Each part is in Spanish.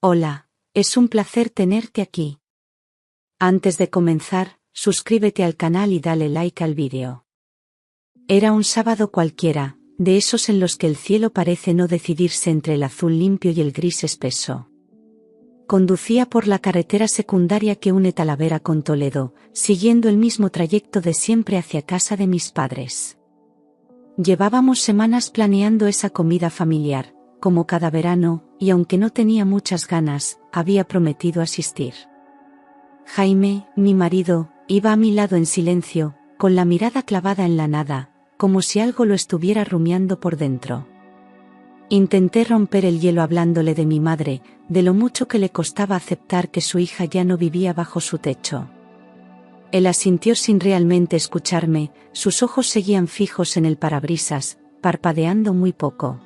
Hola, es un placer tenerte aquí. Antes de comenzar, suscríbete al canal y dale like al vídeo. Era un sábado cualquiera, de esos en los que el cielo parece no decidirse entre el azul limpio y el gris espeso. Conducía por la carretera secundaria que une Talavera con Toledo, siguiendo el mismo trayecto de siempre hacia casa de mis padres. Llevábamos semanas planeando esa comida familiar, como cada verano, y aunque no tenía muchas ganas, había prometido asistir. Jaime, mi marido, iba a mi lado en silencio, con la mirada clavada en la nada, como si algo lo estuviera rumiando por dentro. Intenté romper el hielo hablándole de mi madre, de lo mucho que le costaba aceptar que su hija ya no vivía bajo su techo. Él asintió sin realmente escucharme, sus ojos seguían fijos en el parabrisas, parpadeando muy poco.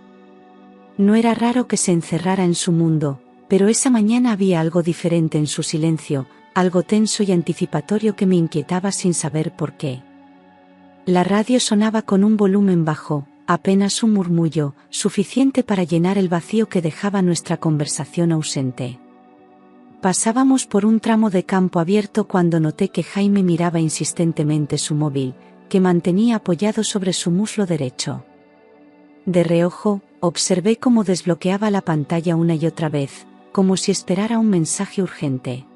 No era raro que se encerrara en su mundo, pero esa mañana había algo diferente en su silencio, algo tenso y anticipatorio que me inquietaba sin saber por qué. La radio sonaba con un volumen bajo, apenas un murmullo, suficiente para llenar el vacío que dejaba nuestra conversación ausente. Pasábamos por un tramo de campo abierto cuando noté que Jaime miraba insistentemente su móvil, que mantenía apoyado sobre su muslo derecho. De reojo, observé cómo desbloqueaba la pantalla una y otra vez, como si esperara un mensaje urgente.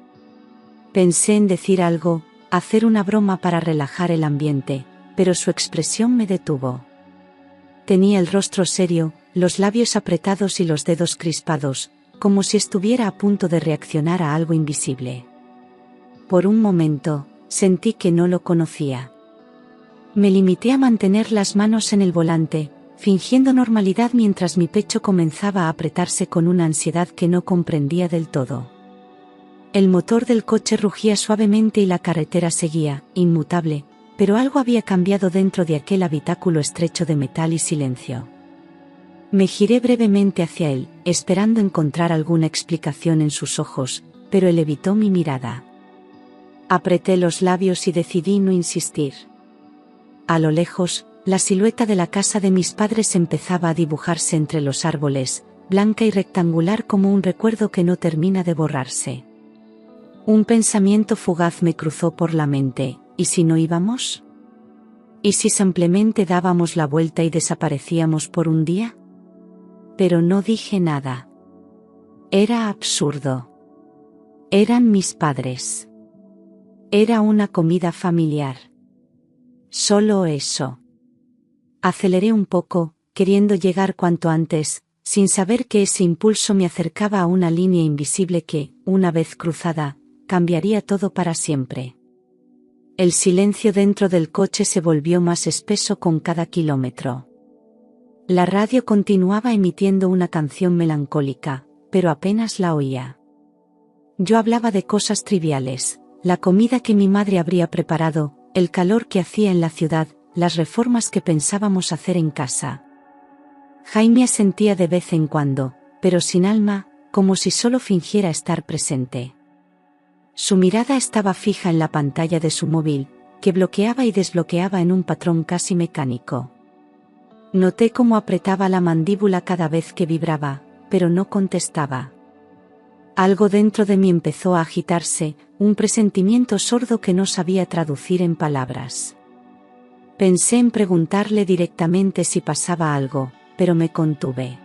Pensé en decir algo, hacer una broma para relajar el ambiente, pero su expresión me detuvo. Tenía el rostro serio, los labios apretados y los dedos crispados, como si estuviera a punto de reaccionar a algo invisible. Por un momento, sentí que no lo conocía. Me limité a mantener las manos en el volante, fingiendo normalidad mientras mi pecho comenzaba a apretarse con una ansiedad que no comprendía del todo. El motor del coche rugía suavemente y la carretera seguía, inmutable, pero algo había cambiado dentro de aquel habitáculo estrecho de metal y silencio. Me giré brevemente hacia él, esperando encontrar alguna explicación en sus ojos, pero él evitó mi mirada. Apreté los labios y decidí no insistir. A lo lejos, la silueta de la casa de mis padres empezaba a dibujarse entre los árboles, blanca y rectangular como un recuerdo que no termina de borrarse. Un pensamiento fugaz me cruzó por la mente, ¿y si no íbamos? ¿Y si simplemente dábamos la vuelta y desaparecíamos por un día? Pero no dije nada. Era absurdo. Eran mis padres. Era una comida familiar. Solo eso. Aceleré un poco, queriendo llegar cuanto antes, sin saber que ese impulso me acercaba a una línea invisible que, una vez cruzada, cambiaría todo para siempre. El silencio dentro del coche se volvió más espeso con cada kilómetro. La radio continuaba emitiendo una canción melancólica, pero apenas la oía. Yo hablaba de cosas triviales, la comida que mi madre habría preparado, el calor que hacía en la ciudad, las reformas que pensábamos hacer en casa. Jaime asentía de vez en cuando, pero sin alma, como si solo fingiera estar presente. Su mirada estaba fija en la pantalla de su móvil, que bloqueaba y desbloqueaba en un patrón casi mecánico. Noté cómo apretaba la mandíbula cada vez que vibraba, pero no contestaba. Algo dentro de mí empezó a agitarse, un presentimiento sordo que no sabía traducir en palabras. Pensé en preguntarle directamente si pasaba algo, pero me contuve.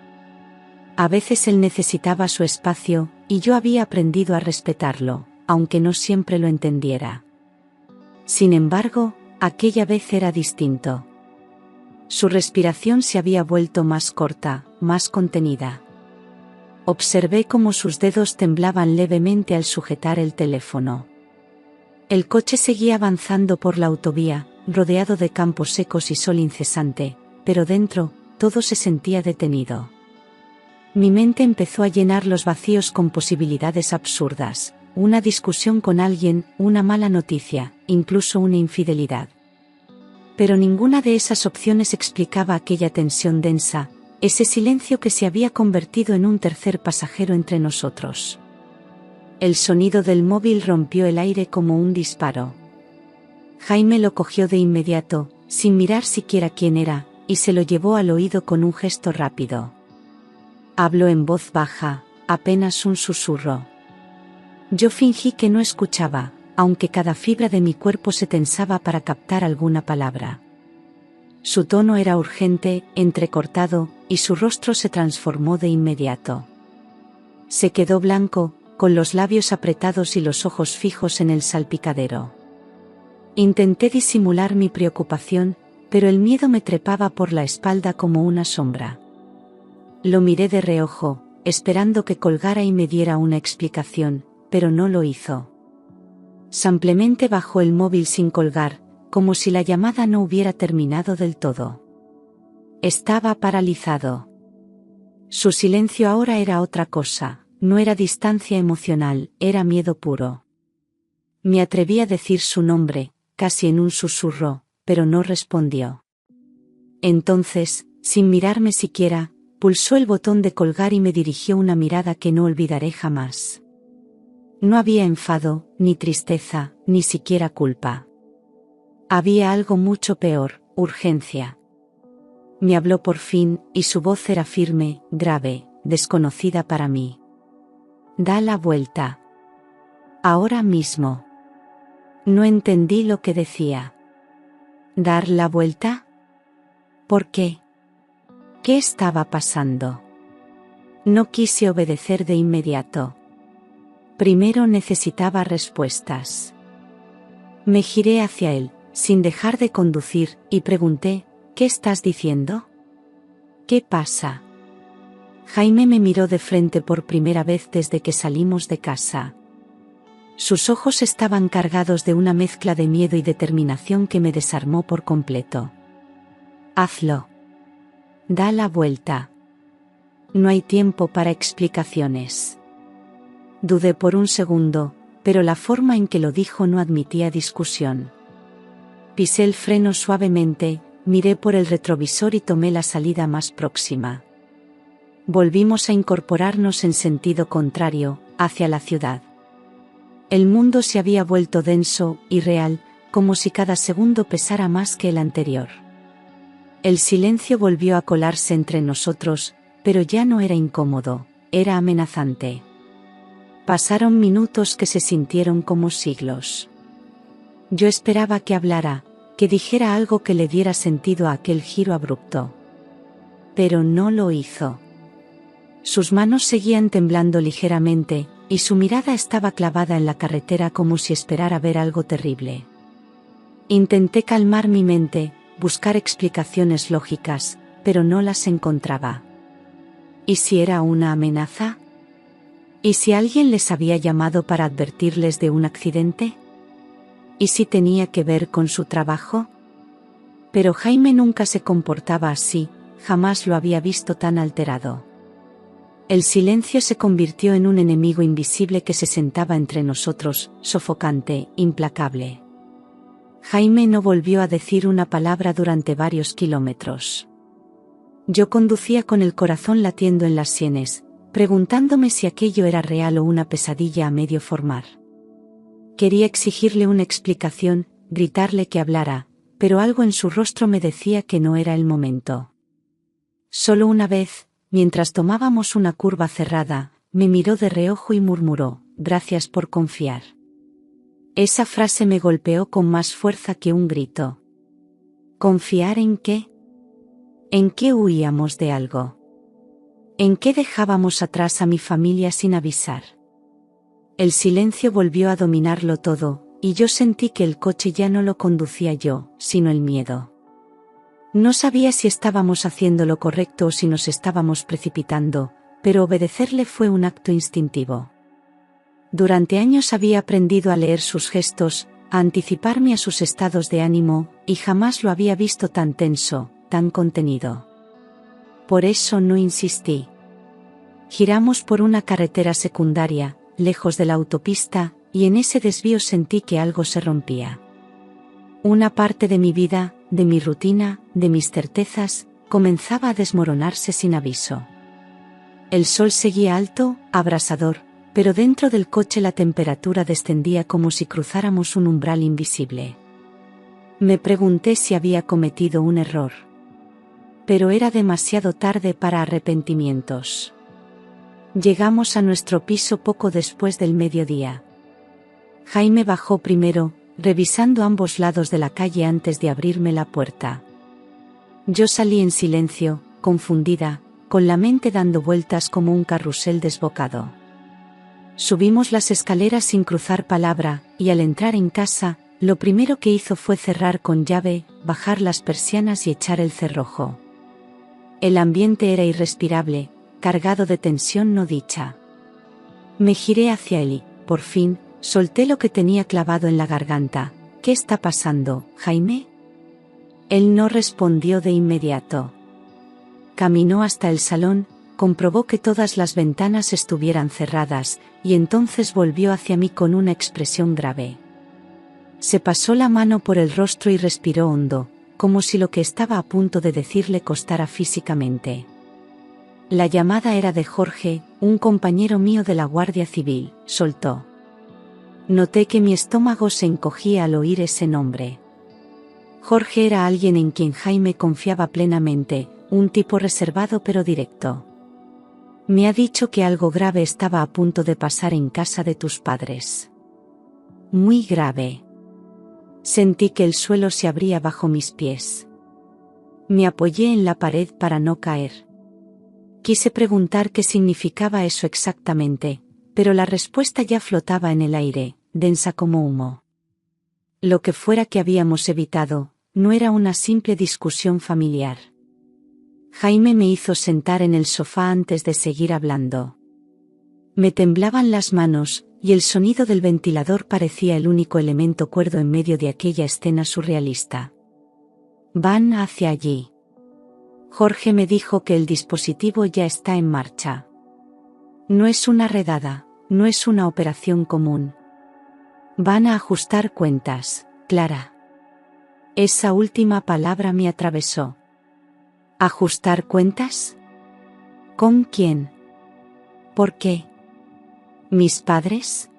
A veces él necesitaba su espacio, y yo había aprendido a respetarlo, aunque no siempre lo entendiera. Sin embargo, aquella vez era distinto. Su respiración se había vuelto más corta, más contenida. Observé cómo sus dedos temblaban levemente al sujetar el teléfono. El coche seguía avanzando por la autovía, rodeado de campos secos y sol incesante, pero dentro, todo se sentía detenido. Mi mente empezó a llenar los vacíos con posibilidades absurdas, una discusión con alguien, una mala noticia, incluso una infidelidad. Pero ninguna de esas opciones explicaba aquella tensión densa, ese silencio que se había convertido en un tercer pasajero entre nosotros. El sonido del móvil rompió el aire como un disparo. Jaime lo cogió de inmediato, sin mirar siquiera quién era, y se lo llevó al oído con un gesto rápido. Habló en voz baja, apenas un susurro. Yo fingí que no escuchaba, aunque cada fibra de mi cuerpo se tensaba para captar alguna palabra. Su tono era urgente, entrecortado, y su rostro se transformó de inmediato. Se quedó blanco, con los labios apretados y los ojos fijos en el salpicadero. Intenté disimular mi preocupación, pero el miedo me trepaba por la espalda como una sombra. Lo miré de reojo, esperando que colgara y me diera una explicación, pero no lo hizo. Simplemente bajó el móvil sin colgar, como si la llamada no hubiera terminado del todo. Estaba paralizado. Su silencio ahora era otra cosa, no era distancia emocional, era miedo puro. Me atreví a decir su nombre, casi en un susurro, pero no respondió. Entonces, sin mirarme siquiera, pulsó el botón de colgar y me dirigió una mirada que no olvidaré jamás. No había enfado, ni tristeza, ni siquiera culpa. Había algo mucho peor, urgencia. Me habló por fin, y su voz era firme, grave, desconocida para mí. Da la vuelta. Ahora mismo. No entendí lo que decía. ¿Dar la vuelta? ¿Por qué? ¿Qué estaba pasando? No quise obedecer de inmediato. Primero necesitaba respuestas. Me giré hacia él, sin dejar de conducir, y pregunté, ¿qué estás diciendo? ¿Qué pasa? Jaime me miró de frente por primera vez desde que salimos de casa. Sus ojos estaban cargados de una mezcla de miedo y determinación que me desarmó por completo. Hazlo. Da la vuelta. No hay tiempo para explicaciones. Dudé por un segundo, pero la forma en que lo dijo no admitía discusión. Pisé el freno suavemente, miré por el retrovisor y tomé la salida más próxima. Volvimos a incorporarnos en sentido contrario, hacia la ciudad. El mundo se había vuelto denso y real, como si cada segundo pesara más que el anterior. El silencio volvió a colarse entre nosotros, pero ya no era incómodo, era amenazante. Pasaron minutos que se sintieron como siglos. Yo esperaba que hablara, que dijera algo que le diera sentido a aquel giro abrupto. Pero no lo hizo. Sus manos seguían temblando ligeramente, y su mirada estaba clavada en la carretera como si esperara ver algo terrible. Intenté calmar mi mente, buscar explicaciones lógicas, pero no las encontraba. ¿Y si era una amenaza? ¿Y si alguien les había llamado para advertirles de un accidente? ¿Y si tenía que ver con su trabajo? Pero Jaime nunca se comportaba así, jamás lo había visto tan alterado. El silencio se convirtió en un enemigo invisible que se sentaba entre nosotros, sofocante, implacable. Jaime no volvió a decir una palabra durante varios kilómetros. Yo conducía con el corazón latiendo en las sienes, preguntándome si aquello era real o una pesadilla a medio formar. Quería exigirle una explicación, gritarle que hablara, pero algo en su rostro me decía que no era el momento. Solo una vez, mientras tomábamos una curva cerrada, me miró de reojo y murmuró, «Gracias por confiar». Esa frase me golpeó con más fuerza que un grito. ¿Confiar en qué? ¿En qué huíamos de algo? ¿En qué dejábamos atrás a mi familia sin avisar? El silencio volvió a dominarlo todo, y yo sentí que el coche ya no lo conducía yo, sino el miedo. No sabía si estábamos haciendo lo correcto o si nos estábamos precipitando, pero obedecerle fue un acto instintivo. Durante años había aprendido a leer sus gestos, a anticiparme a sus estados de ánimo, y jamás lo había visto tan tenso, tan contenido. Por eso no insistí. Giramos por una carretera secundaria, lejos de la autopista, y en ese desvío sentí que algo se rompía. Una parte de mi vida, de mi rutina, de mis certezas, comenzaba a desmoronarse sin aviso. El sol seguía alto, abrasador, pero dentro del coche la temperatura descendía como si cruzáramos un umbral invisible. Me pregunté si había cometido un error. Pero era demasiado tarde para arrepentimientos. Llegamos a nuestro piso poco después del mediodía. Jaime bajó primero, revisando ambos lados de la calle antes de abrirme la puerta. Yo salí en silencio, confundida, con la mente dando vueltas como un carrusel desbocado. Subimos las escaleras sin cruzar palabra, y al entrar en casa, lo primero que hizo fue cerrar con llave, bajar las persianas y echar el cerrojo. El ambiente era irrespirable, cargado de tensión no dicha. Me giré hacia él y, por fin, solté lo que tenía clavado en la garganta. ¿Qué está pasando, Jaime? Él no respondió de inmediato. Caminó hasta el salón, comprobó que todas las ventanas estuvieran cerradas, y entonces volvió hacia mí con una expresión grave. Se pasó la mano por el rostro y respiró hondo, como si lo que estaba a punto de decirle costara físicamente. La llamada era de Jorge, un compañero mío de la Guardia Civil, soltó. Noté que mi estómago se encogía al oír ese nombre. Jorge era alguien en quien Jaime confiaba plenamente, un tipo reservado pero directo. Me ha dicho que algo grave estaba a punto de pasar en casa de tus padres. Muy grave. Sentí que el suelo se abría bajo mis pies. Me apoyé en la pared para no caer. Quise preguntar qué significaba eso exactamente, pero la respuesta ya flotaba en el aire, densa como humo. Lo que fuera que habíamos evitado, no era una simple discusión familiar. Jaime me hizo sentar en el sofá antes de seguir hablando. Me temblaban las manos, y el sonido del ventilador parecía el único elemento cuerdo en medio de aquella escena surrealista. Van hacia allí. Jorge me dijo que el dispositivo ya está en marcha. No es una redada, no es una operación común. Van a ajustar cuentas, Clara. Esa última palabra me atravesó. ¿Ajustar cuentas? ¿Con quién? ¿Por qué? ¿Mis padres?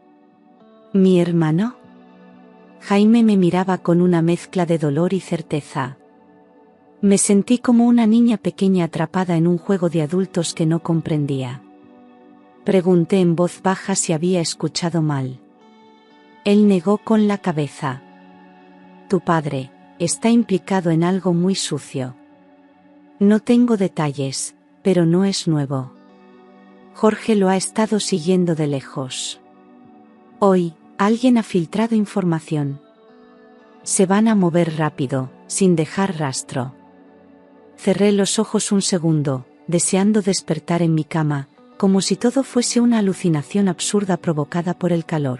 ¿Mi hermano? Jaime me miraba con una mezcla de dolor y certeza. Me sentí como una niña pequeña atrapada en un juego de adultos que no comprendía. Pregunté en voz baja si había escuchado mal. Él negó con la cabeza. Tu padre está implicado en algo muy sucio. No tengo detalles, pero no es nuevo. Jorge lo ha estado siguiendo de lejos. Hoy, alguien ha filtrado información. Se van a mover rápido, sin dejar rastro. Cerré los ojos un segundo, deseando despertar en mi cama, como si todo fuese una alucinación absurda provocada por el calor.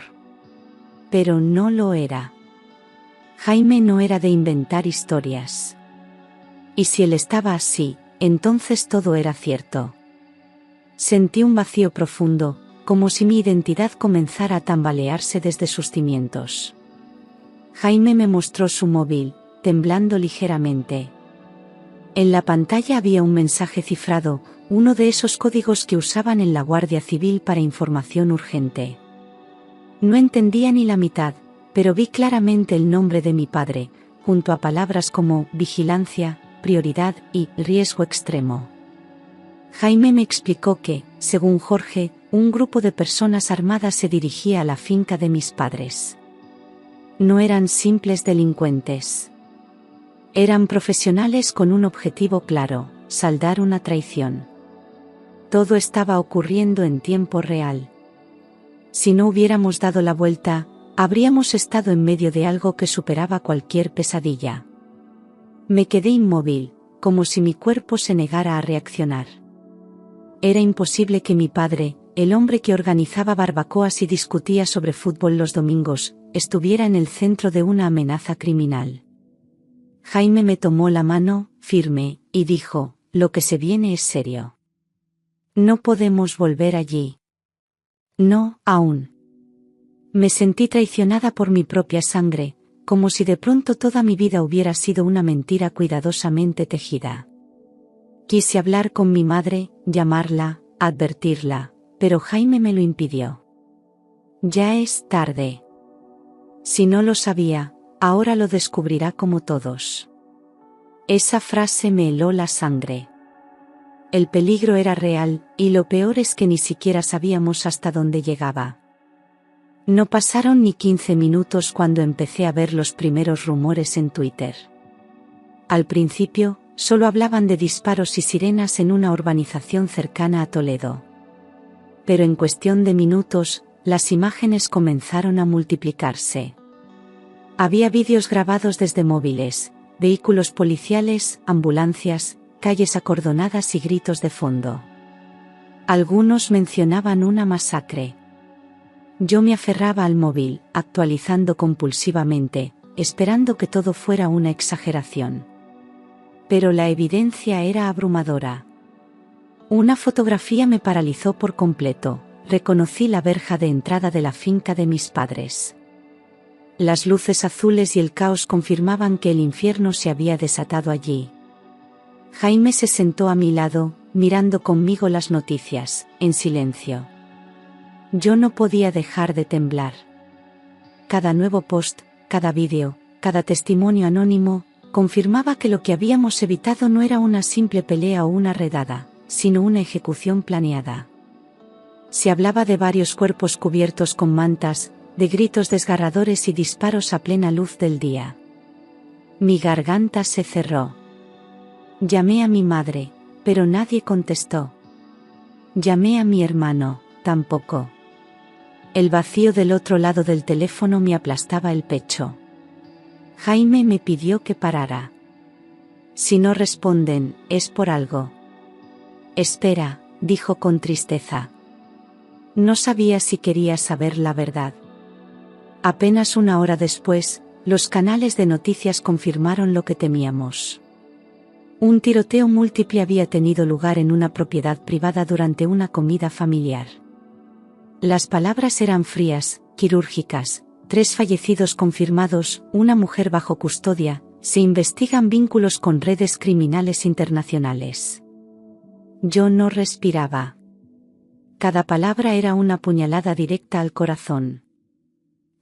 Pero no lo era. Jaime no era de inventar historias. Y si él estaba así, entonces todo era cierto. Sentí un vacío profundo, como si mi identidad comenzara a tambalearse desde sus cimientos. Jaime me mostró su móvil, temblando ligeramente. En la pantalla había un mensaje cifrado, uno de esos códigos que usaban en la Guardia Civil para información urgente. No entendía ni la mitad, pero vi claramente el nombre de mi padre, junto a palabras como vigilancia, prioridad y riesgo extremo. Jaime me explicó que, según Jorge, un grupo de personas armadas se dirigía a la finca de mis padres. No eran simples delincuentes. Eran profesionales con un objetivo claro, saldar una traición. Todo estaba ocurriendo en tiempo real. Si no hubiéramos dado la vuelta, habríamos estado en medio de algo que superaba cualquier pesadilla. Me quedé inmóvil, como si mi cuerpo se negara a reaccionar. Era imposible que mi padre, el hombre que organizaba barbacoas y discutía sobre fútbol los domingos, estuviera en el centro de una amenaza criminal. Jaime me tomó la mano, firme, y dijo, lo que se viene es serio. No podemos volver allí. No, aún. Me sentí traicionada por mi propia sangre, como si de pronto toda mi vida hubiera sido una mentira cuidadosamente tejida. Quise hablar con mi madre, llamarla, advertirla, pero Jaime me lo impidió. Ya es tarde. Si no lo sabía, ahora lo descubrirá como todos. Esa frase me heló la sangre. El peligro era real, y lo peor es que ni siquiera sabíamos hasta dónde llegaba. No pasaron ni 15 minutos cuando empecé a ver los primeros rumores en Twitter. Al principio, solo hablaban de disparos y sirenas en una urbanización cercana a Toledo. Pero en cuestión de minutos, las imágenes comenzaron a multiplicarse. Había vídeos grabados desde móviles, vehículos policiales, ambulancias, calles acordonadas y gritos de fondo. Algunos mencionaban una masacre. Yo me aferraba al móvil, actualizando compulsivamente, esperando que todo fuera una exageración. Pero la evidencia era abrumadora. Una fotografía me paralizó por completo. Reconocí la verja de entrada de la finca de mis padres. Las luces azules y el caos confirmaban que el infierno se había desatado allí. Jaime se sentó a mi lado, mirando conmigo las noticias, en silencio. Yo no podía dejar de temblar. Cada nuevo post, cada vídeo, cada testimonio anónimo, confirmaba que lo que habíamos evitado no era una simple pelea o una redada, sino una ejecución planeada. Se hablaba de varios cuerpos cubiertos con mantas, de gritos desgarradores y disparos a plena luz del día. Mi garganta se cerró. Llamé a mi madre, pero nadie contestó. Llamé a mi hermano, tampoco. El vacío del otro lado del teléfono me aplastaba el pecho. Jaime me pidió que parara. Si no responden, es por algo. Espera, dijo con tristeza. No sabía si quería saber la verdad. Apenas una hora después, los canales de noticias confirmaron lo que temíamos. Un tiroteo múltiple había tenido lugar en una propiedad privada durante una comida familiar. Las palabras eran frías, quirúrgicas: 3 fallecidos confirmados, una mujer bajo custodia, se investigan vínculos con redes criminales internacionales. Yo no respiraba. Cada palabra era una puñalada directa al corazón.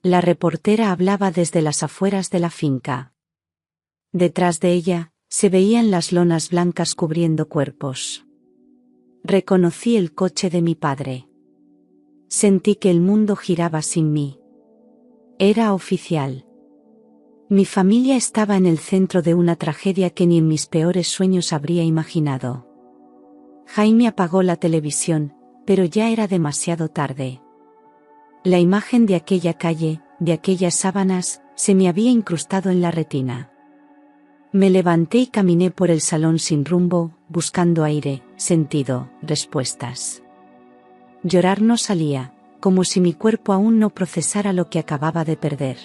La reportera hablaba desde las afueras de la finca. Detrás de ella, se veían las lonas blancas cubriendo cuerpos. Reconocí el coche de mi padre. Sentí que el mundo giraba sin mí. Era oficial. Mi familia estaba en el centro de una tragedia que ni en mis peores sueños habría imaginado. Jaime apagó la televisión, pero ya era demasiado tarde. La imagen de aquella calle, de aquellas sábanas, se me había incrustado en la retina. Me levanté y caminé por el salón sin rumbo, buscando aire, sentido, respuestas. Llorar no salía, como si mi cuerpo aún no procesara lo que acababa de perder.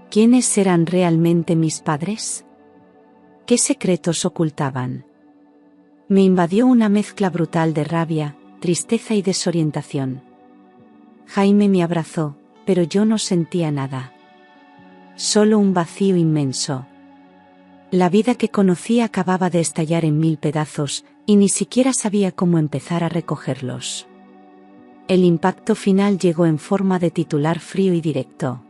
¿Quiénes eran realmente mis padres? ¿Qué secretos ocultaban? Me invadió una mezcla brutal de rabia, tristeza y desorientación. Jaime me abrazó, pero yo no sentía nada. Solo un vacío inmenso. La vida que conocía acababa de estallar en 1000 pedazos, y ni siquiera sabía cómo empezar a recogerlos. El impacto final llegó en forma de titular frío y directo.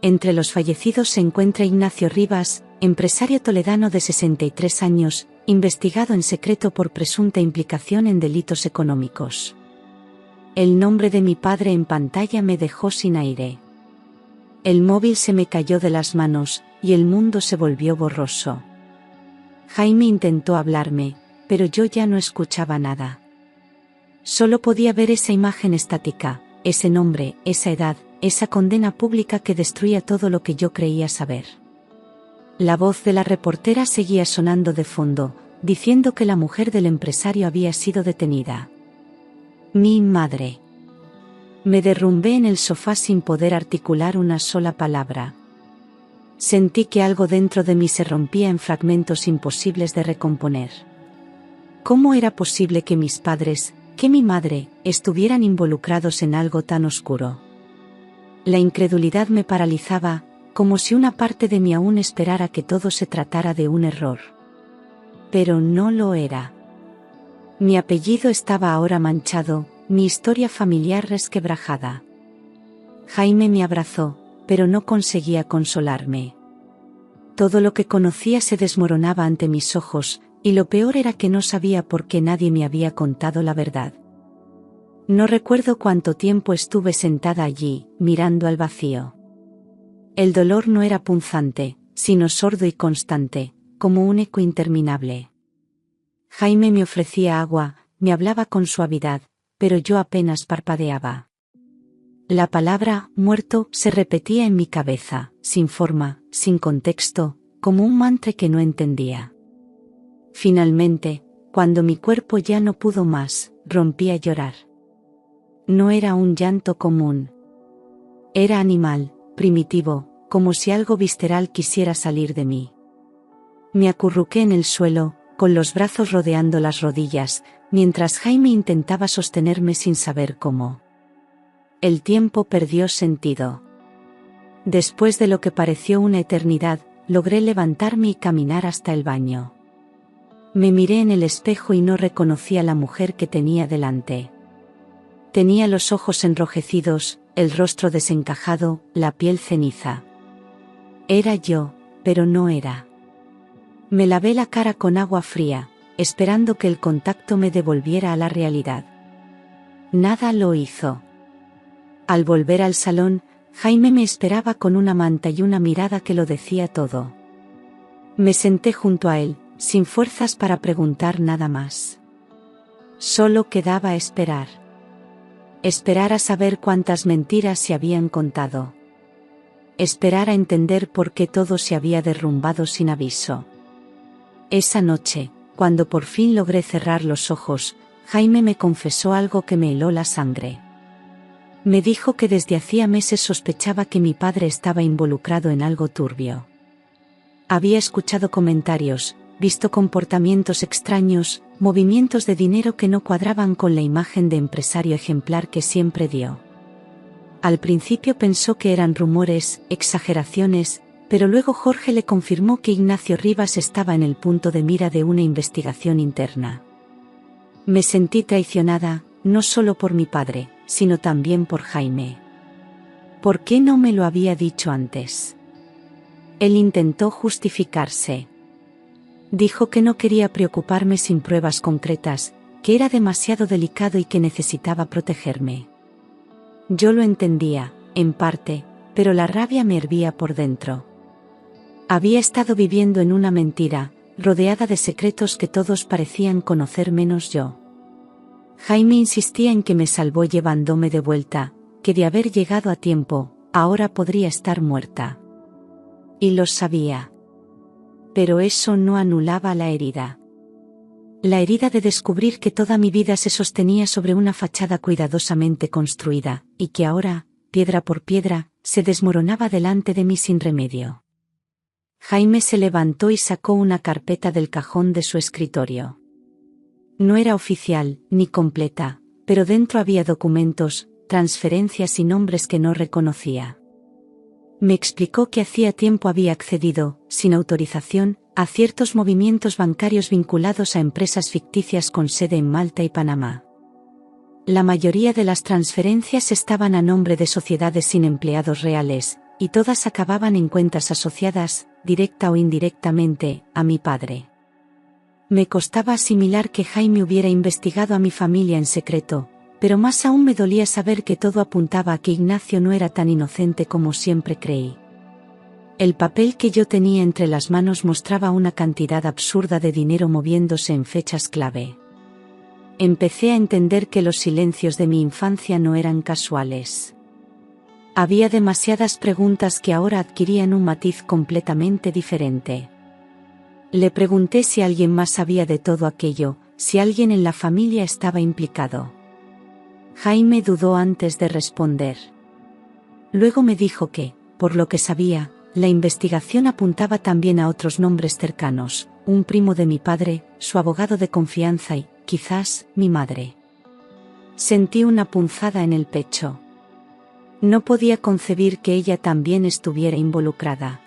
Entre los fallecidos se encuentra Ignacio Rivas, empresario toledano de 63 años, investigado en secreto por presunta implicación en delitos económicos. El nombre de mi padre en pantalla me dejó sin aire. El móvil se me cayó de las manos, y el mundo se volvió borroso. Jaime intentó hablarme, pero yo ya no escuchaba nada. Solo podía ver esa imagen estática, ese nombre, esa edad, esa condena pública que destruía todo lo que yo creía saber. La voz de la reportera seguía sonando de fondo, diciendo que la mujer del empresario había sido detenida. Mi madre. Me derrumbé en el sofá sin poder articular una sola palabra. Sentí que algo dentro de mí se rompía en fragmentos imposibles de recomponer. ¿Cómo era posible que mis padres, que mi madre, estuvieran involucrados en algo tan oscuro? La incredulidad me paralizaba, como si una parte de mí aún esperara que todo se tratara de un error. Pero no lo era. Mi apellido estaba ahora manchado, mi historia familiar resquebrajada. Jaime me abrazó, pero no conseguía consolarme. Todo lo que conocía se desmoronaba ante mis ojos, Y lo peor era que no sabía por qué nadie me había contado la verdad. No recuerdo cuánto tiempo estuve sentada allí, mirando al vacío. El dolor no era punzante, sino sordo y constante, como un eco interminable. Jaime me ofrecía agua, me hablaba con suavidad, pero yo apenas parpadeaba. La palabra muerto se repetía en mi cabeza, sin forma, sin contexto, como un mantra que no entendía. Finalmente, cuando mi cuerpo ya no pudo más, rompí a llorar. No era un llanto común. Era animal, primitivo, como si algo visceral quisiera salir de mí. Me acurruqué en el suelo, con los brazos rodeando las rodillas, mientras Jaime intentaba sostenerme sin saber cómo. El tiempo perdió sentido. Después de lo que pareció una eternidad, logré levantarme y caminar hasta el baño. Me miré en el espejo y no reconocí a la mujer que tenía delante. Tenía los ojos enrojecidos, el rostro desencajado, la piel ceniza. Era yo, pero no era. Me lavé la cara con agua fría, esperando que el contacto me devolviera a la realidad. Nada lo hizo. Al volver al salón, Jaime me esperaba con una manta y una mirada que lo decía todo. Me senté junto a él, sin fuerzas para preguntar nada más. Solo quedaba esperar. Esperar a saber cuántas mentiras se habían contado. Esperar a entender por qué todo se había derrumbado sin aviso. Esa noche, cuando por fin logré cerrar los ojos, Jaime me confesó algo que me heló la sangre. Me dijo que desde hacía meses sospechaba que mi padre estaba involucrado en algo turbio. Había escuchado comentarios, visto comportamientos extraños, movimientos de dinero que no cuadraban con la imagen de empresario ejemplar que siempre dio. Al principio pensó que eran rumores, exageraciones, pero luego Jorge le confirmó que Ignacio Rivas estaba en el punto de mira de una investigación interna. Me sentí traicionada, no solo por mi padre, sino también por Jaime. ¿Por qué no me lo había dicho antes? Él intentó justificarse. Dijo que no quería preocuparme sin pruebas concretas, que era demasiado delicado y que necesitaba protegerme. Yo lo entendía, en parte, pero la rabia me hervía por dentro. Había estado viviendo en una mentira, rodeada de secretos que todos parecían conocer menos yo. Jaime insistía en que me salvó llevándome de vuelta, que de haber llegado a tiempo, ahora podría estar muerta. Y lo sabía. Pero eso no anulaba la herida. La herida de descubrir que toda mi vida se sostenía sobre una fachada cuidadosamente construida, y que ahora, piedra por piedra, se desmoronaba delante de mí sin remedio. Jaime se levantó y sacó una carpeta del cajón de su escritorio. No era oficial, ni completa, pero dentro había documentos, transferencias y nombres que no reconocía. Me explicó que hacía tiempo había accedido, sin autorización, a ciertos movimientos bancarios vinculados a empresas ficticias con sede en Malta y Panamá. La mayoría de las transferencias estaban a nombre de sociedades sin empleados reales, y todas acababan en cuentas asociadas, directa o indirectamente, a mi padre. Me costaba asimilar que Jaime hubiera investigado a mi familia en secreto, pero más aún me dolía saber que todo apuntaba a que Ignacio no era tan inocente como siempre creí. El papel que yo tenía entre las manos mostraba una cantidad absurda de dinero moviéndose en fechas clave. Empecé a entender que los silencios de mi infancia no eran casuales. Había demasiadas preguntas que ahora adquirían un matiz completamente diferente. Le pregunté si alguien más sabía de todo aquello, si alguien en la familia estaba implicado. Jaime dudó antes de responder. Luego me dijo que, por lo que sabía, la investigación apuntaba también a otros nombres cercanos, un primo de mi padre, su abogado de confianza y, quizás, mi madre. Sentí una punzada en el pecho. No podía concebir que ella también estuviera involucrada.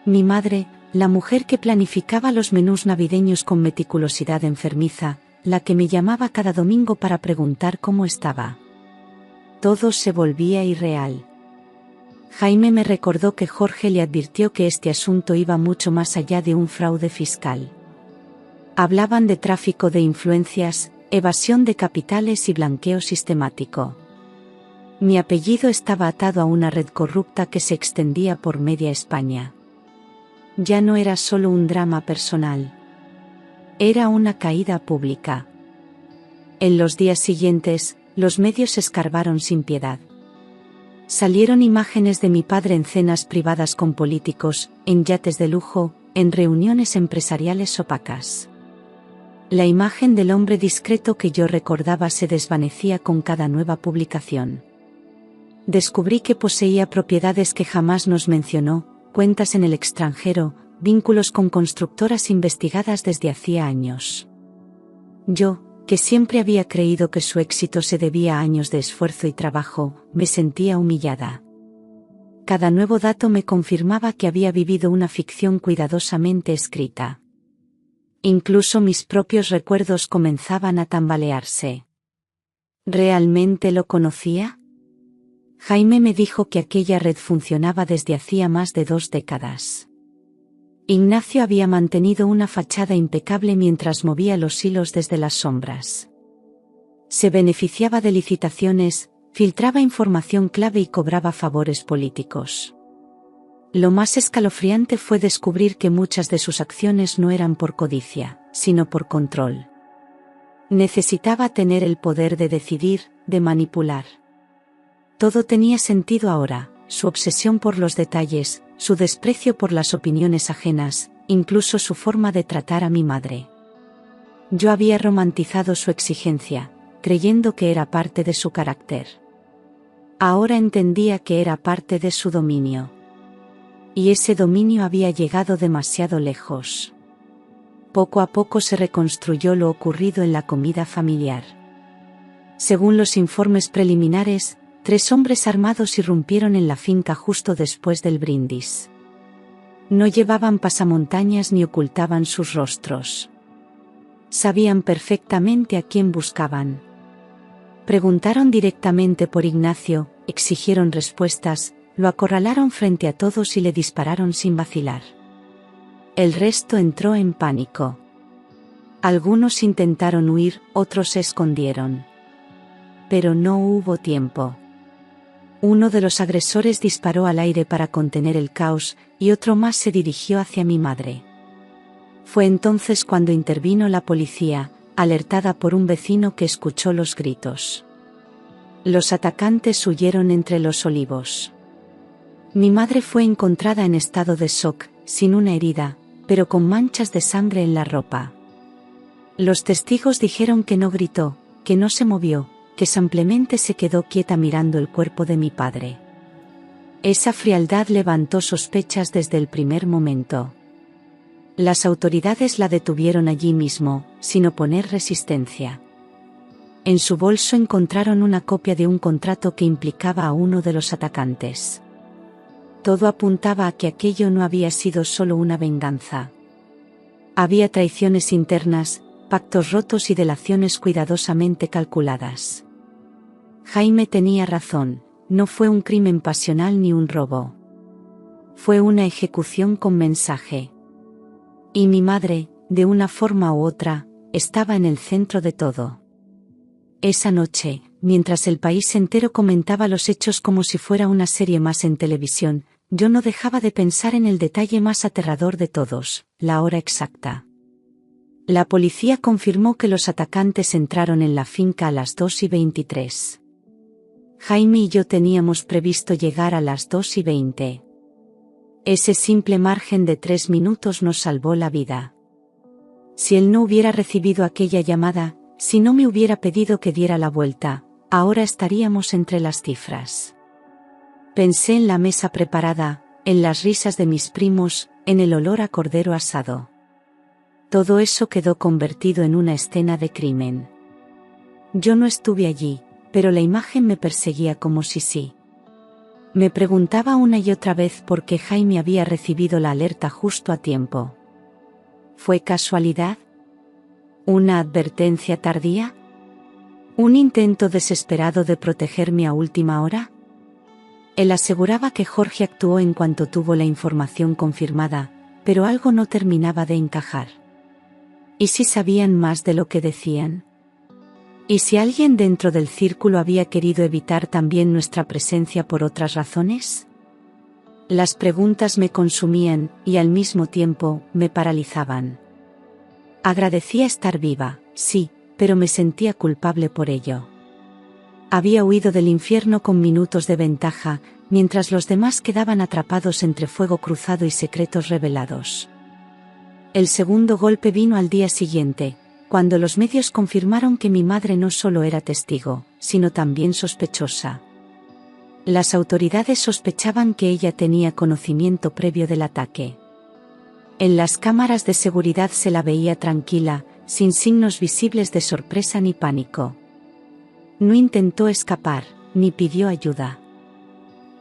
Mi madre, la mujer que planificaba los menús navideños con meticulosidad enfermiza, la que me llamaba cada domingo para preguntar cómo estaba. Todo se volvía irreal. Jaime me recordó que Jorge le advirtió que este asunto iba mucho más allá de un fraude fiscal. Hablaban de tráfico de influencias, evasión de capitales y blanqueo sistemático. Mi apellido estaba atado a una red corrupta que se extendía por media España. Ya no era solo un drama personal. Era una caída pública. En los días siguientes, los medios escarbaron sin piedad. Salieron imágenes de mi padre en cenas privadas con políticos, en yates de lujo, en reuniones empresariales opacas. La imagen del hombre discreto que yo recordaba se desvanecía con cada nueva publicación. Descubrí que poseía propiedades que jamás nos mencionó, cuentas en el extranjero, vínculos con constructoras investigadas desde hacía años. Yo, que siempre había creído que su éxito se debía a años de esfuerzo y trabajo, me sentía humillada. Cada nuevo dato me confirmaba que había vivido una ficción cuidadosamente escrita. Incluso mis propios recuerdos comenzaban a tambalearse. ¿Realmente lo conocía? Jaime me dijo que aquella red funcionaba desde hacía más de 2 décadas. Ignacio había mantenido una fachada impecable mientras movía los hilos desde las sombras. Se beneficiaba de licitaciones, filtraba información clave y cobraba favores políticos. Lo más escalofriante fue descubrir que muchas de sus acciones no eran por codicia, sino por control. Necesitaba tener el poder de decidir, de manipular. Todo tenía sentido ahora, su obsesión por los detalles, su desprecio por las opiniones ajenas, incluso su forma de tratar a mi madre. Yo había romantizado su exigencia, creyendo que era parte de su carácter. Ahora entendía que era parte de su dominio. Y ese dominio había llegado demasiado lejos. Poco a poco se reconstruyó lo ocurrido en la comida familiar. Según los informes preliminares, 3 hombres armados irrumpieron en la finca justo después del brindis. No llevaban pasamontañas ni ocultaban sus rostros. Sabían perfectamente a quién buscaban. Preguntaron directamente por Ignacio, exigieron respuestas, lo acorralaron frente a todos y le dispararon sin vacilar. El resto entró en pánico. Algunos intentaron huir, otros se escondieron. Pero no hubo tiempo. Uno de los agresores disparó al aire para contener el caos, y otro más se dirigió hacia mi madre. Fue entonces cuando intervino la policía, alertada por un vecino que escuchó los gritos. Los atacantes huyeron entre los olivos. Mi madre fue encontrada en estado de shock, sin una herida, pero con manchas de sangre en la ropa. Los testigos dijeron que no gritó, que no se movió, que simplemente se quedó quieta mirando el cuerpo de mi padre. Esa frialdad levantó sospechas desde el primer momento. Las autoridades la detuvieron allí mismo, sin oponer resistencia. En su bolso encontraron una copia de un contrato que implicaba a uno de los atacantes. Todo apuntaba a que aquello no había sido solo una venganza. Había traiciones internas, pactos rotos y delaciones cuidadosamente calculadas. Jaime tenía razón, no fue un crimen pasional ni un robo. Fue una ejecución con mensaje. Y mi madre, de una forma u otra, estaba en el centro de todo. Esa noche, mientras el país entero comentaba los hechos como si fuera una serie más en televisión, yo no dejaba de pensar en el detalle más aterrador de todos, la hora exacta. La policía confirmó que los atacantes entraron en la finca a las 2:23. Jaime y yo teníamos previsto llegar a las 2:20. Ese simple margen de 3 minutos nos salvó la vida. Si él no hubiera recibido aquella llamada, si no me hubiera pedido que diera la vuelta, ahora estaríamos entre las cifras. Pensé en la mesa preparada, en las risas de mis primos, en el olor a cordero asado. Todo eso quedó convertido en una escena de crimen. Yo no estuve allí, pero la imagen me perseguía como si sí. Me preguntaba una y otra vez por qué Jaime había recibido la alerta justo a tiempo. ¿Fue casualidad? ¿Una advertencia tardía? ¿Un intento desesperado de protegerme a última hora? Él aseguraba que Jorge actuó en cuanto tuvo la información confirmada, pero algo no terminaba de encajar. ¿Y si sabían más de lo que decían? ¿Y si alguien dentro del círculo había querido evitar también nuestra presencia por otras razones? Las preguntas me consumían, y al mismo tiempo, me paralizaban. Agradecía estar viva, sí, pero me sentía culpable por ello. Había huido del infierno con minutos de ventaja, mientras los demás quedaban atrapados entre fuego cruzado y secretos revelados. El segundo golpe vino al día siguiente, cuando los medios confirmaron que mi madre no solo era testigo, sino también sospechosa. Las autoridades sospechaban que ella tenía conocimiento previo del ataque. En las cámaras de seguridad se la veía tranquila, sin signos visibles de sorpresa ni pánico. No intentó escapar, ni pidió ayuda.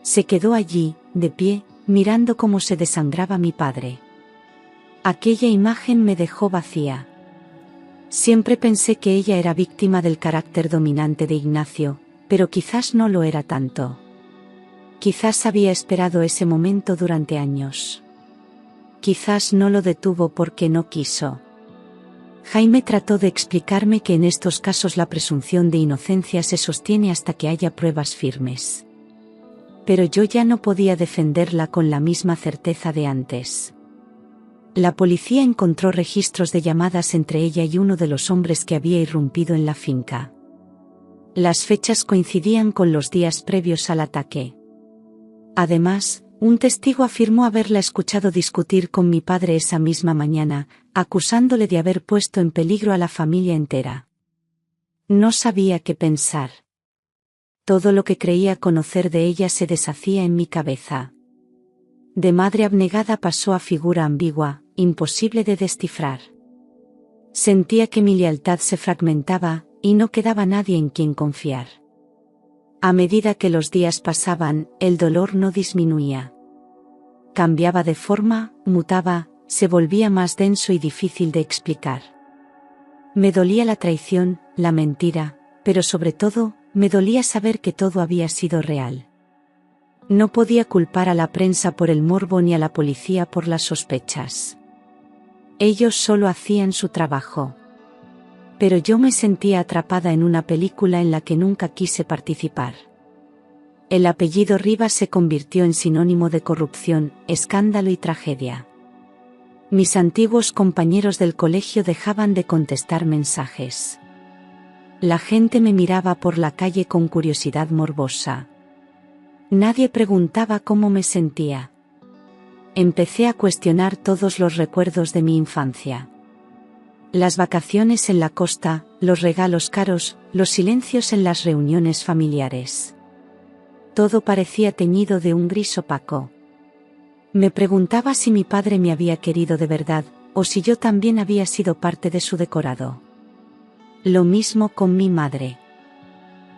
Se quedó allí, de pie, mirando cómo se desangraba mi padre. Aquella imagen me dejó vacía. Siempre pensé que ella era víctima del carácter dominante de Ignacio, pero quizás no lo era tanto. Quizás había esperado ese momento durante años. Quizás no lo detuvo porque no quiso. Jaime trató de explicarme que en estos casos la presunción de inocencia se sostiene hasta que haya pruebas firmes. Pero yo ya no podía defenderla con la misma certeza de antes. La policía encontró registros de llamadas entre ella y uno de los hombres que había irrumpido en la finca. Las fechas coincidían con los días previos al ataque. Además, un testigo afirmó haberla escuchado discutir con mi padre esa misma mañana, acusándole de haber puesto en peligro a la familia entera. No sabía qué pensar. Todo lo que creía conocer de ella se deshacía en mi cabeza. De madre abnegada pasó a figura ambigua, imposible de descifrar. Sentía que mi lealtad se fragmentaba, y no quedaba nadie en quien confiar. A medida que los días pasaban, el dolor no disminuía. Cambiaba de forma, mutaba, se volvía más denso y difícil de explicar. Me dolía la traición, la mentira, pero sobre todo, me dolía saber que todo había sido real. No podía culpar a la prensa por el morbo ni a la policía por las sospechas. Ellos solo hacían su trabajo. Pero yo me sentía atrapada en una película en la que nunca quise participar. El apellido Rivas se convirtió en sinónimo de corrupción, escándalo y tragedia. Mis antiguos compañeros del colegio dejaban de contestar mensajes. La gente me miraba por la calle con curiosidad morbosa. Nadie preguntaba cómo me sentía. Empecé a cuestionar todos los recuerdos de mi infancia. Las vacaciones en la costa, los regalos caros, los silencios en las reuniones familiares. Todo parecía teñido de un gris opaco. Me preguntaba si mi padre me había querido de verdad, o si yo también había sido parte de su decorado. Lo mismo con mi madre.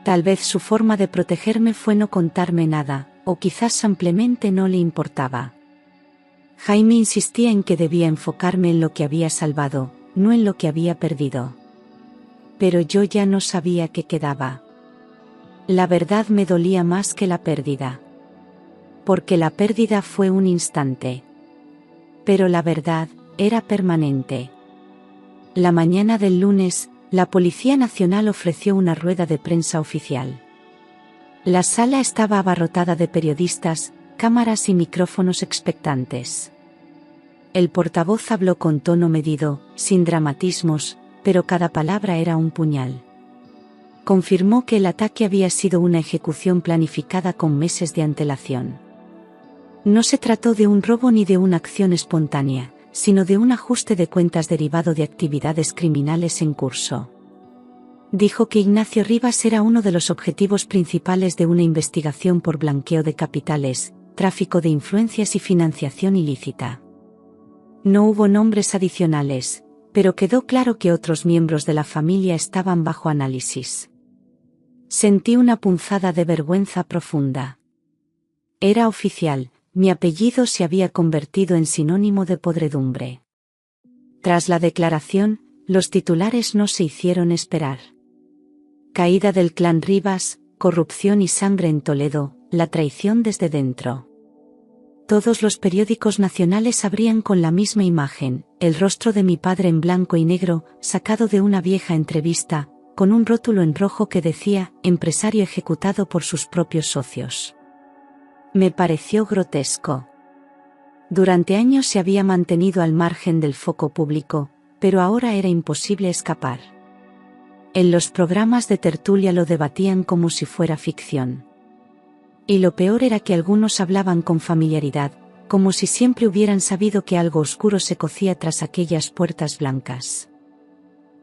Tal vez su forma de protegerme fue no contarme nada, o quizás simplemente no le importaba. Jaime insistía en que debía enfocarme en lo que había salvado, no en lo que había perdido. Pero yo ya no sabía qué quedaba. La verdad me dolía más que la pérdida. Porque la pérdida fue un instante. Pero la verdad era permanente. La mañana del lunes, la Policía Nacional ofreció una rueda de prensa oficial. La sala estaba abarrotada de periodistas, cámaras y micrófonos expectantes. El portavoz habló con tono medido, sin dramatismos, pero cada palabra era un puñal. Confirmó que el ataque había sido una ejecución planificada con meses de antelación. No se trató de un robo ni de una acción espontánea, sino de un ajuste de cuentas derivado de actividades criminales en curso. Dijo que Ignacio Rivas era uno de los objetivos principales de una investigación por blanqueo de capitales, tráfico de influencias y financiación ilícita. No hubo nombres adicionales, pero quedó claro que otros miembros de la familia estaban bajo análisis. Sentí una punzada de vergüenza profunda. Era oficial, mi apellido se había convertido en sinónimo de podredumbre. Tras la declaración, los titulares no se hicieron esperar. Caída del clan Rivas, corrupción y sangre en Toledo, la traición desde dentro. Todos los periódicos nacionales abrían con la misma imagen, el rostro de mi padre en blanco y negro, sacado de una vieja entrevista, con un rótulo en rojo que decía, empresario ejecutado por sus propios socios. Me pareció grotesco. Durante años se había mantenido al margen del foco público, pero ahora era imposible escapar. En los programas de tertulia lo debatían como si fuera ficción. Y lo peor era que algunos hablaban con familiaridad, como si siempre hubieran sabido que algo oscuro se cocía tras aquellas puertas blancas.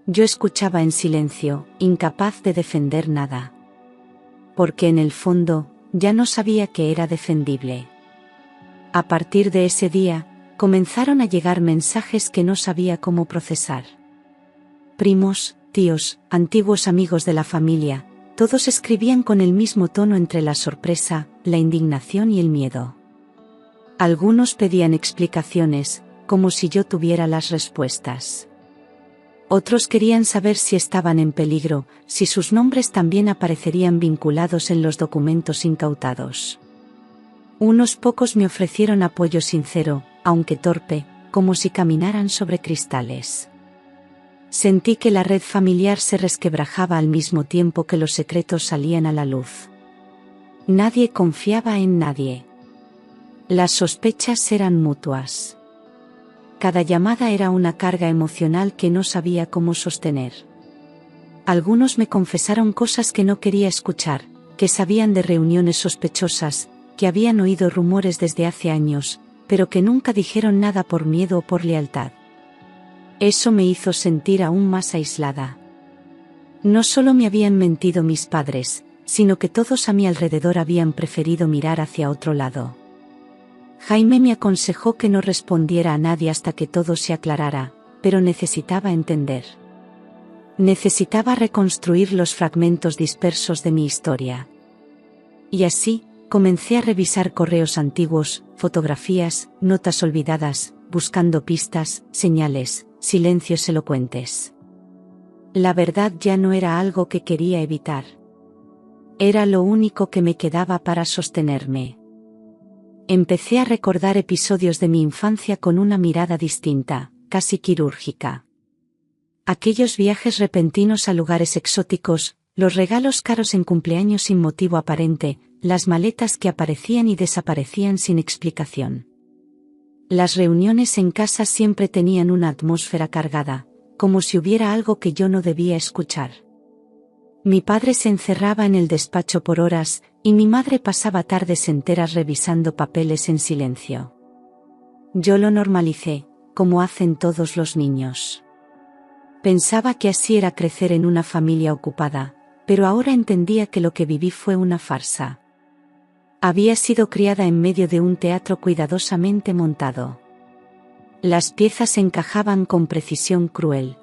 Yo escuchaba en silencio, incapaz de defender nada. Porque en el fondo, ya no sabía que era defendible. A partir de ese día, comenzaron a llegar mensajes que no sabía cómo procesar. Primos, tíos, antiguos amigos de la familia, todos escribían con el mismo tono entre la sorpresa, la indignación y el miedo. Algunos pedían explicaciones, como si yo tuviera las respuestas. Otros querían saber si estaban en peligro, si sus nombres también aparecerían vinculados en los documentos incautados. Unos pocos me ofrecieron apoyo sincero, aunque torpe, como si caminaran sobre cristales. Sentí que la red familiar se resquebrajaba al mismo tiempo que los secretos salían a la luz. Nadie confiaba en nadie. Las sospechas eran mutuas. Cada llamada era una carga emocional que no sabía cómo sostener. Algunos me confesaron cosas que no quería escuchar, que sabían de reuniones sospechosas, que habían oído rumores desde hace años, pero que nunca dijeron nada por miedo o por lealtad. Eso me hizo sentir aún más aislada. No solo me habían mentido mis padres, sino que todos a mi alrededor habían preferido mirar hacia otro lado. Jaime me aconsejó que no respondiera a nadie hasta que todo se aclarara, pero necesitaba entender. Necesitaba reconstruir los fragmentos dispersos de mi historia. Y así, comencé a revisar correos antiguos, fotografías, notas olvidadas, buscando pistas, señales, silencios elocuentes. La verdad ya no era algo que quería evitar. Era lo único que me quedaba para sostenerme. Empecé a recordar episodios de mi infancia con una mirada distinta, casi quirúrgica. Aquellos viajes repentinos a lugares exóticos, los regalos caros en cumpleaños sin motivo aparente, las maletas que aparecían y desaparecían sin explicación. Las reuniones en casa siempre tenían una atmósfera cargada, como si hubiera algo que yo no debía escuchar. Mi padre se encerraba en el despacho por horas, y mi madre pasaba tardes enteras revisando papeles en silencio. Yo lo normalicé, como hacen todos los niños. Pensaba que así era crecer en una familia ocupada, pero ahora entendía que lo que viví fue una farsa. Había sido criada en medio de un teatro cuidadosamente montado. Las piezas encajaban con precisión cruel.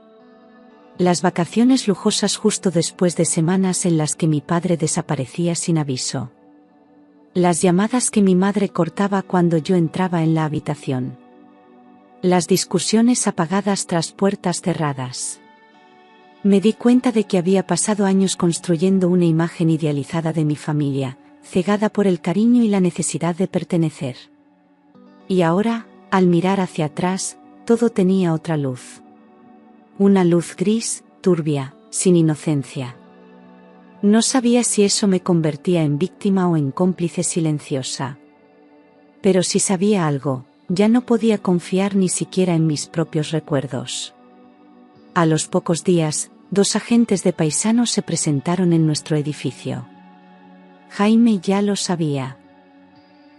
Las vacaciones lujosas justo después de semanas en las que mi padre desaparecía sin aviso. Las llamadas que mi madre cortaba cuando yo entraba en la habitación. Las discusiones apagadas tras puertas cerradas. Me di cuenta de que había pasado años construyendo una imagen idealizada de mi familia, cegada por el cariño y la necesidad de pertenecer. Y ahora, al mirar hacia atrás, todo tenía otra luz. Una luz gris, turbia, sin inocencia. No sabía si eso me convertía en víctima o en cómplice silenciosa. Pero si sabía algo, ya no podía confiar ni siquiera en mis propios recuerdos. A los pocos días, 2 agentes de paisanos se presentaron en nuestro edificio. Jaime ya lo sabía.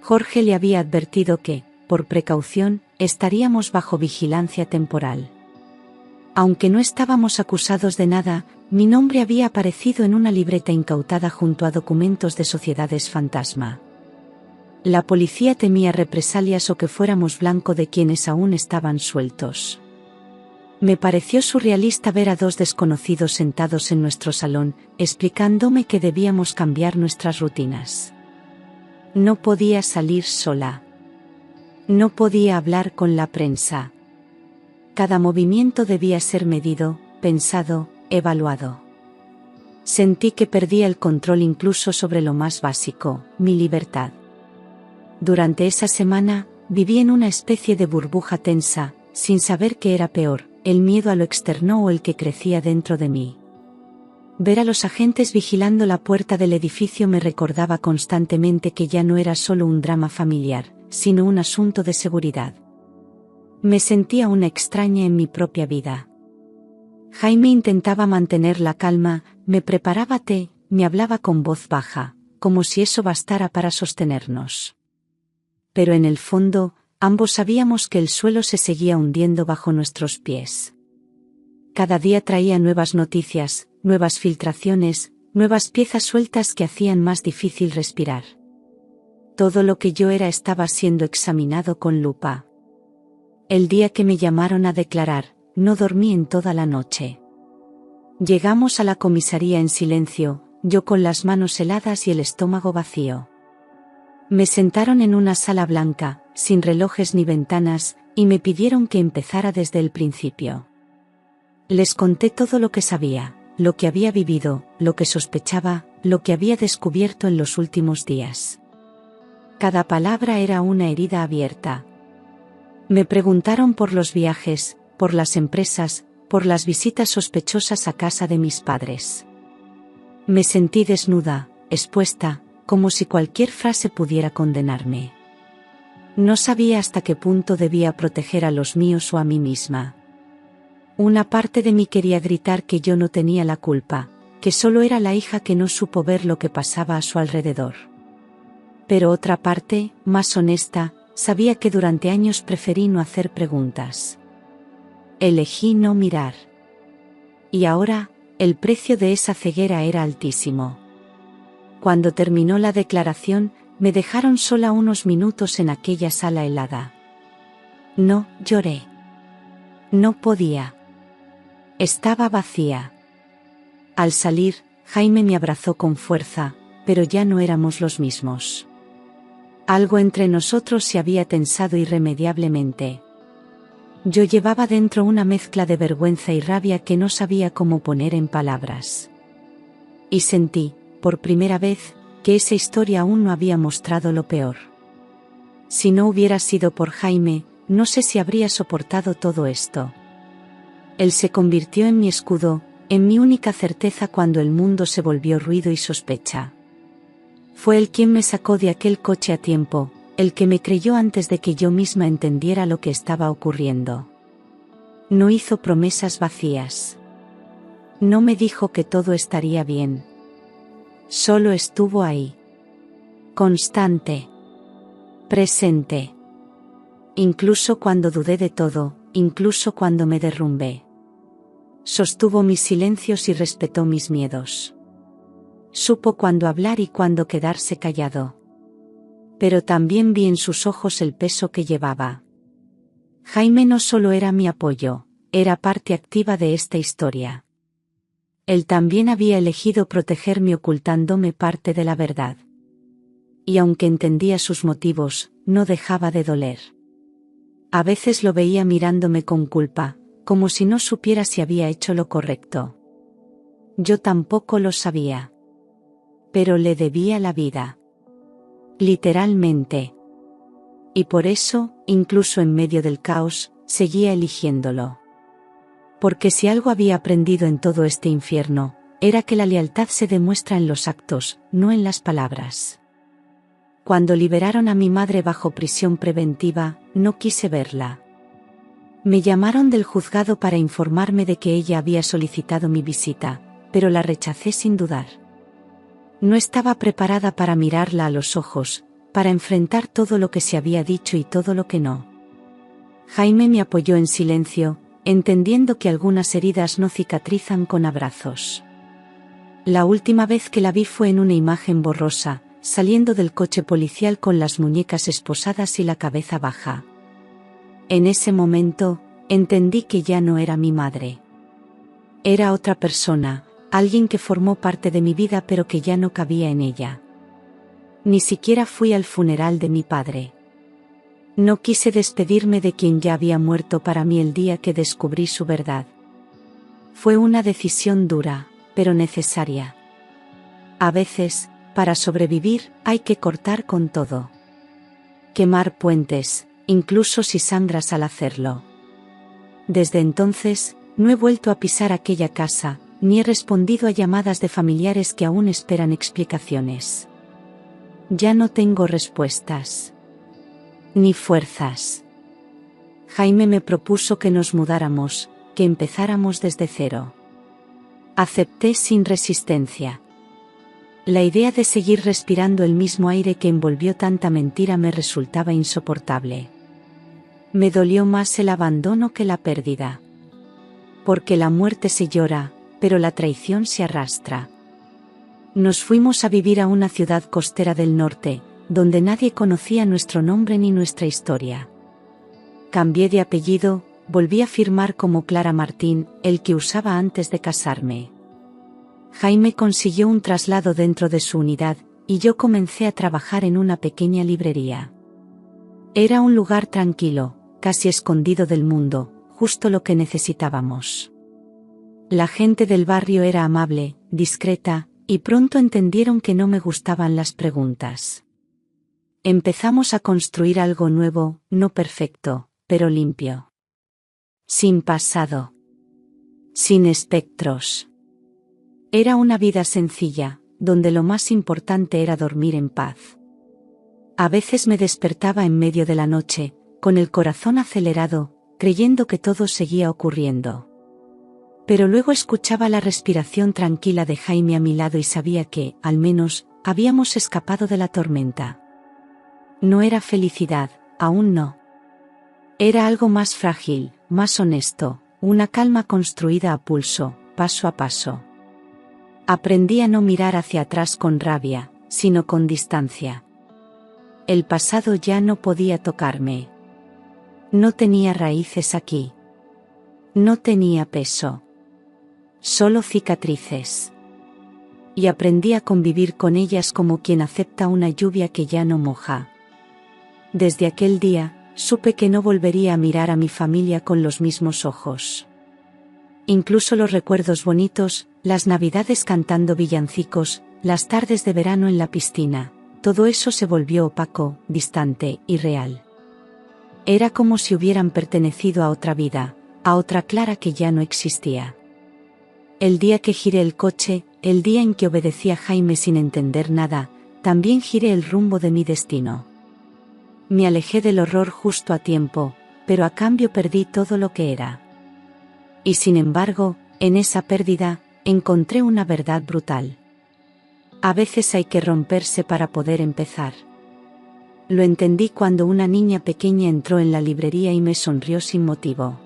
Jorge le había advertido que, por precaución, estaríamos bajo vigilancia temporal. Aunque no estábamos acusados de nada, mi nombre había aparecido en una libreta incautada junto a documentos de sociedades fantasma. La policía temía represalias o que fuéramos blanco de quienes aún estaban sueltos. Me pareció surrealista ver a 2 desconocidos sentados en nuestro salón, explicándome que debíamos cambiar nuestras rutinas. No podía salir sola. No podía hablar con la prensa. Cada movimiento debía ser medido, pensado, evaluado. Sentí que perdía el control incluso sobre lo más básico, mi libertad. Durante esa semana, viví en una especie de burbuja tensa, sin saber qué era peor, el miedo a lo externo o el que crecía dentro de mí. Ver a los agentes vigilando la puerta del edificio me recordaba constantemente que ya no era solo un drama familiar, sino un asunto de seguridad. Me sentía una extraña en mi propia vida. Jaime intentaba mantener la calma, me preparaba té, me hablaba con voz baja, como si eso bastara para sostenernos. Pero en el fondo, ambos sabíamos que el suelo se seguía hundiendo bajo nuestros pies. Cada día traía nuevas noticias, nuevas filtraciones, nuevas piezas sueltas que hacían más difícil respirar. Todo lo que yo era estaba siendo examinado con lupa. El día que me llamaron a declarar, no dormí en toda la noche. Llegamos a la comisaría en silencio, yo con las manos heladas y el estómago vacío. Me sentaron en una sala blanca, sin relojes ni ventanas, y me pidieron que empezara desde el principio. Les conté todo lo que sabía, lo que había vivido, lo que sospechaba, lo que había descubierto en los últimos días. Cada palabra era una herida abierta. Me preguntaron por los viajes, por las empresas, por las visitas sospechosas a casa de mis padres. Me sentí desnuda, expuesta, como si cualquier frase pudiera condenarme. No sabía hasta qué punto debía proteger a los míos o a mí misma. Una parte de mí quería gritar que yo no tenía la culpa, que solo era la hija que no supo ver lo que pasaba a su alrededor. Pero otra parte, más honesta, sabía que durante años preferí no hacer preguntas. Elegí no mirar. Y ahora, el precio de esa ceguera era altísimo. Cuando terminó la declaración, me dejaron sola unos minutos en aquella sala helada. No, lloré. No podía. Estaba vacía. Al salir, Jaime me abrazó con fuerza, pero ya no éramos los mismos. Algo entre nosotros se había tensado irremediablemente. Yo llevaba dentro una mezcla de vergüenza y rabia que no sabía cómo poner en palabras. Y sentí, por primera vez, que esa historia aún no había mostrado lo peor. Si no hubiera sido por Jaime, no sé si habría soportado todo esto. Él se convirtió en mi escudo, en mi única certeza cuando el mundo se volvió ruido y sospecha. Fue él quien me sacó de aquel coche a tiempo, el que me creyó antes de que yo misma entendiera lo que estaba ocurriendo. No hizo promesas vacías. No me dijo que todo estaría bien. Solo estuvo ahí. Constante. Presente. Incluso cuando dudé de todo, incluso cuando me derrumbé. Sostuvo mis silencios y respetó mis miedos. Supo cuándo hablar y cuándo quedarse callado. Pero también vi en sus ojos el peso que llevaba. Jaime no solo era mi apoyo, era parte activa de esta historia. Él también había elegido protegerme ocultándome parte de la verdad. Y aunque entendía sus motivos, no dejaba de doler. A veces lo veía mirándome con culpa, como si no supiera si había hecho lo correcto. Yo tampoco lo sabía. Pero le debía la vida. Literalmente. Y por eso, incluso en medio del caos, seguía eligiéndolo. Porque si algo había aprendido en todo este infierno, era que la lealtad se demuestra en los actos, no en las palabras. Cuando liberaron a mi madre bajo prisión preventiva, no quise verla. Me llamaron del juzgado para informarme de que ella había solicitado mi visita, pero la rechacé sin dudar. No estaba preparada para mirarla a los ojos, para enfrentar todo lo que se había dicho y todo lo que no. Jaime me apoyó en silencio, entendiendo que algunas heridas no cicatrizan con abrazos. La última vez que la vi fue en una imagen borrosa, saliendo del coche policial con las muñecas esposadas y la cabeza baja. En ese momento, entendí que ya no era mi madre. Era otra persona, alguien que formó parte de mi vida pero que ya no cabía en ella. Ni siquiera fui al funeral de mi padre. No quise despedirme de quien ya había muerto para mí el día que descubrí su verdad. Fue una decisión dura, pero necesaria. A veces, para sobrevivir, hay que cortar con todo. Quemar puentes, incluso si sangras al hacerlo. Desde entonces, no he vuelto a pisar aquella casa, ni he respondido a llamadas de familiares que aún esperan explicaciones. Ya no tengo respuestas. Ni fuerzas. Jaime me propuso que nos mudáramos, que empezáramos desde cero. Acepté sin resistencia. La idea de seguir respirando el mismo aire que envolvió tanta mentira me resultaba insoportable. Me dolió más el abandono que la pérdida. Porque la muerte se llora, pero la traición se arrastra. Nos fuimos a vivir a una ciudad costera del norte, donde nadie conocía nuestro nombre ni nuestra historia. Cambié de apellido, volví a firmar como Clara Martín, el que usaba antes de casarme. Jaime consiguió un traslado dentro de su unidad, y yo comencé a trabajar en una pequeña librería. Era un lugar tranquilo, casi escondido del mundo, justo lo que necesitábamos. La gente del barrio era amable, discreta, y pronto entendieron que no me gustaban las preguntas. Empezamos a construir algo nuevo, no perfecto, pero limpio. Sin pasado. Sin espectros. Era una vida sencilla, donde lo más importante era dormir en paz. A veces me despertaba en medio de la noche, con el corazón acelerado, creyendo que todo seguía ocurriendo. Pero luego escuchaba la respiración tranquila de Jaime a mi lado y sabía que, al menos, habíamos escapado de la tormenta. No era felicidad, aún no. Era algo más frágil, más honesto, una calma construida a pulso, paso a paso. Aprendí a no mirar hacia atrás con rabia, sino con distancia. El pasado ya no podía tocarme. No tenía raíces aquí. No tenía peso. Solo cicatrices. Y aprendí a convivir con ellas como quien acepta una lluvia que ya no moja. Desde aquel día, supe que no volvería a mirar a mi familia con los mismos ojos. Incluso los recuerdos bonitos, las navidades cantando villancicos, las tardes de verano en la piscina, todo eso se volvió opaco, distante, irreal. Era como si hubieran pertenecido a otra vida, a otra Clara que ya no existía. El día que giré el coche, el día en que obedecí a Jaime sin entender nada, también giré el rumbo de mi destino. Me alejé del horror justo a tiempo, pero a cambio perdí todo lo que era. Y sin embargo, en esa pérdida, encontré una verdad brutal. A veces hay que romperse para poder empezar. Lo entendí cuando una niña pequeña entró en la librería y me sonrió sin motivo.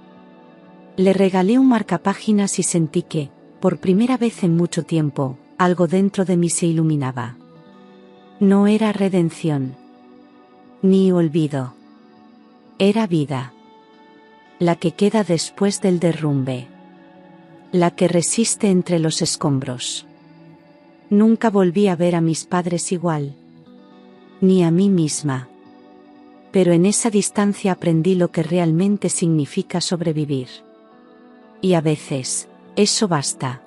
Le regalé un marcapáginas y sentí que, por primera vez en mucho tiempo, algo dentro de mí se iluminaba. No era redención. Ni olvido. Era vida. La que queda después del derrumbe. La que resiste entre los escombros. Nunca volví a ver a mis padres igual. Ni a mí misma. Pero en esa distancia aprendí lo que realmente significa sobrevivir. Y a veces, eso basta.